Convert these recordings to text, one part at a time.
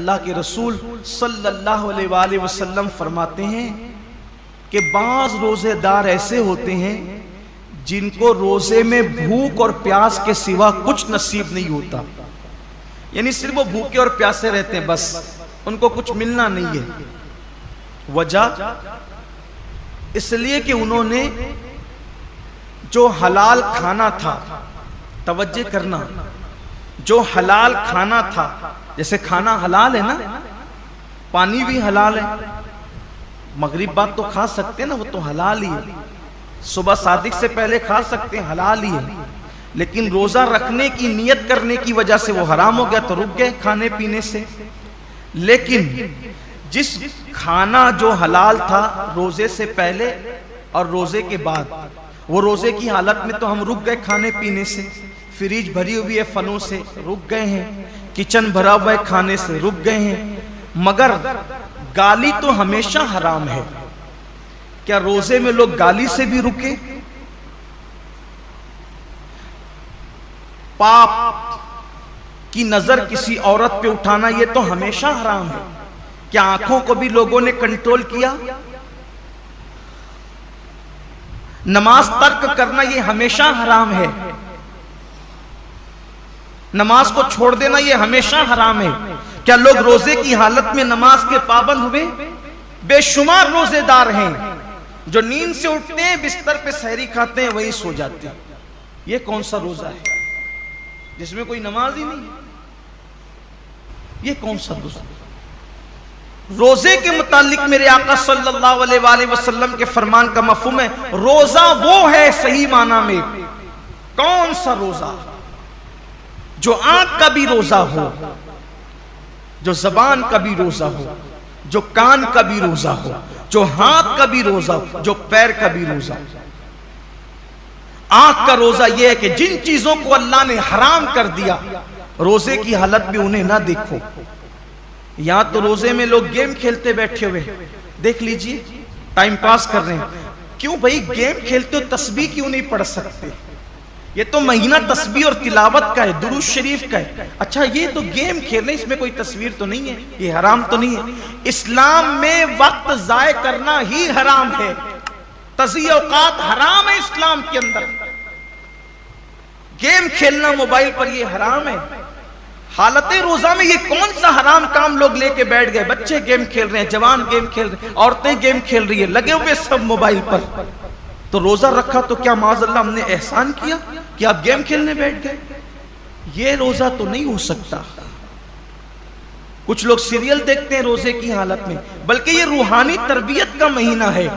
अल्लाह के रसूल सल्लल्लाहु अलैहि वसल्लम फरमाते हैं कि बाज़ रोज़ेदार ऐसे होते हैं जिनको रोज़े में भूख और प्यास के सिवा कुछ नसीब नहीं होता, यानी सिर्फ वो भूखे और प्यासे रहते हैं, बस उनको कुछ मिलना नहीं है। वजह इसलिए कि उन्होंने जो हलाल खाना था, तवज्जो करना, जो हलाल खाना था, जैसे खाना हलाल है ना, पानी भी हलाल है, मगरिब बाद तो खा सकते हैं ना, वो तो हलाल ही है, सुबह सादिक से पहले खा सकते हैं, हलाल ही है। लेकिन रोजा रखने की नियत करने की वजह से वो हराम हो गया तो रुक गए खाने पीने से। लेकिन जिस खाना जो हलाल था रोजे से पहले और रोजे के बाद, वो रोजे की हालत में तो हम रुक गए खाने पीने से, फ्रिज भरी हुई है फलों से रुक गए हैं, किचन भरा हुआ है खाने से रुक गए हैं, मगर गाली तो हमेशा हराम है। क्या रोजे में लोग गाली से भी रुके? पाप की नजर किसी औरत पे उठाना ये तो हमेशा हराम है। क्या आंखों को भी लोगों ने कंट्रोल किया? नमाज तर्क करना ये हमेशा हराम है, नमाज को छोड़ देना ये हमेशा हराम है। क्या लोग रोजे की हालत में नमाज के पाबंद हुए? बेशुमार रोजेदार हैं जो नींद से उठते हैं, बिस्तर पे सहरी खाते हैं, वहीं सो जाते हैं। ये कौन सा रोजा है जिसमें कोई नमाज ही नहीं? ये कौन सा रोजा? रोजे के मुतालिक मेरे आका सल्लल्लाहु अलैहि वसल्लम के फरमान का मफहूम है, रोजा वो है सही माना में। कौन सा रोजा? जो आंख का भी रोजा हो, जो जबान का भी रोजा हो, जो कान का भी रोजा हो, जो हाथ का भी रोजा हो, जो पैर का भी रोजा हो। आंख का रोजा यह है कि जिन चीजों को अल्लाह ने हराम कर दिया, रोजे की हालत में उन्हें ना देखो। यहां तो रोजे में लोग गेम खेलते बैठे हुए, देख लीजिए, टाइम पास कर रहे हैं। क्यों भाई गेम खेलते हो, तस्बीह क्यों नहीं पढ़ सकते? ये तो महीना तस्बीह और तिलावत का है, दुरूद शरीफ का है। अच्छा ये तो गेम खेल रहे, इसमें कोई तस्वीर तो नहीं है, ये हराम तो नहीं है। इस्लाम में वक्त जाय करना ही हराम है, तज़ीय औकात हराम है इस्लाम के अंदर। गेम खेलना मोबाइल पर ये हराम है। हालत रोजा में ये कौन सा हराम काम लोग लेके बैठ गए? बच्चे गेम खेल रहे हैं, जवान गेम खेल रहे हैं, औरतें गेम खेल रही है, लगे हुए सब मोबाइल पर। तो रोजा रखा तो क्या माज़अल्लाह हमने एहसान किया कि आप गेम खेलने बैठ गए? ये रोजा तो नहीं हो सकता। कुछ लोग सीरियल देखते हैं रोजे की हालत में, बल्कि ये रूहानी तरबियत का महीना है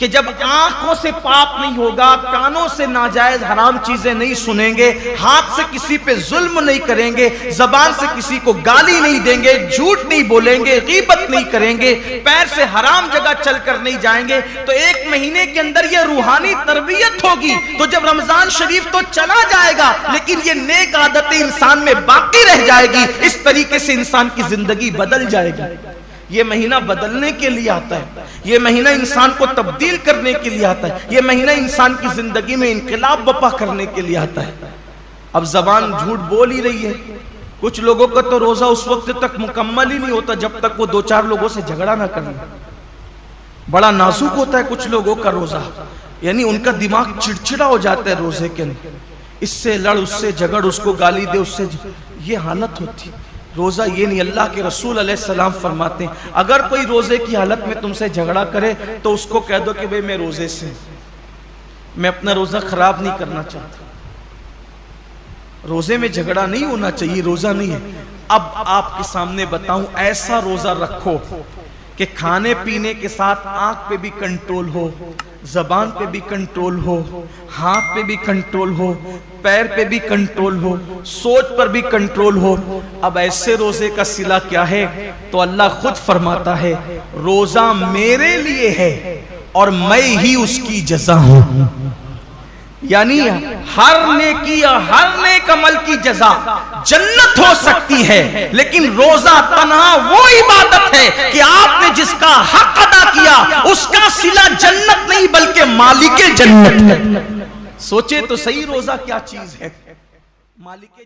कि जब आंखों से पाप नहीं होगा, कानों से नाजायज हराम चीजें नहीं सुनेंगे, हाथ से किसी पे जुल्म नहीं करेंगे, जबान से किसी को गाली नहीं देंगे, झूठ नहीं बोलेंगे, गीबत नहीं करेंगे, पैर से हराम जगह चलकर नहीं जाएंगे, तो एक महीने के अंदर ये रूहानी तरबियत होगी। तो जब रमजान शरीफ तो चला जाएगा, लेकिन ये नेक आदतें इंसान में बाकी रह जाएगी। इस तरीके से इंसान की जिंदगी बदल जाएगी। ये महीना बदलने के लिए आता है, ये महीना इंसान को तब्दील करने के लिए आता है, ये महीना इंसान की जिंदगी में इनकलाब बपा करने के लिए आता है। अब जबान झूठ बोल ही रही है। कुछ लोगों का तो रोजा उस वक्त तक मुकम्मल ही नहीं होता जब तक वो 2-4 लोगों से झगड़ा ना कर ले। बड़ा नाजुक होता है कुछ लोगों का रोजा, यानी उनका दिमाग चिड़चिड़ा हो जाता है रोजे के अंदर, इससे लड़, उससे झगड़, उसको गाली दे, उससे ये हालत होती है। रोजा ये नहीं। अल्लाह के रसूल अलैहिस्सलाम फरमाते हैं, अगर कोई रोजे की हालत में तुमसे झगड़ा करे तो उसको कह दो कि भाई मैं रोजे से, मैं अपना रोजा खराब नहीं करना चाहता। रोजे में झगड़ा नहीं होना चाहिए, रोजा नहीं है। अब आपके सामने बताऊं, ऐसा रोजा रखो कि खाने पीने के साथ आंख पे भी कंट्रोल हो, जबान पे भी कंट्रोल हो, हाथ पे भी कंट्रोल हो, पैर पे भी कंट्रोल हो, सोच पर भी कंट्रोल हो। अब ऐसे रोजे का सिला क्या है? तो अल्लाह खुद फरमाता है, रोजा मेरे लिए है और मैं ही उसकी जज़ा हूं। यानी हर नेकी या हर नेक अमल की जज़ा जन्नत हो सकती है, लेकिन रोजा तन्हा वो इबादत है कि आपने जिसका हक अदा किया उसका सिला जन्नत नहीं बल्कि मालिके जन्नत है। सोचे तो सही रोजा क्या चीज है। मालिके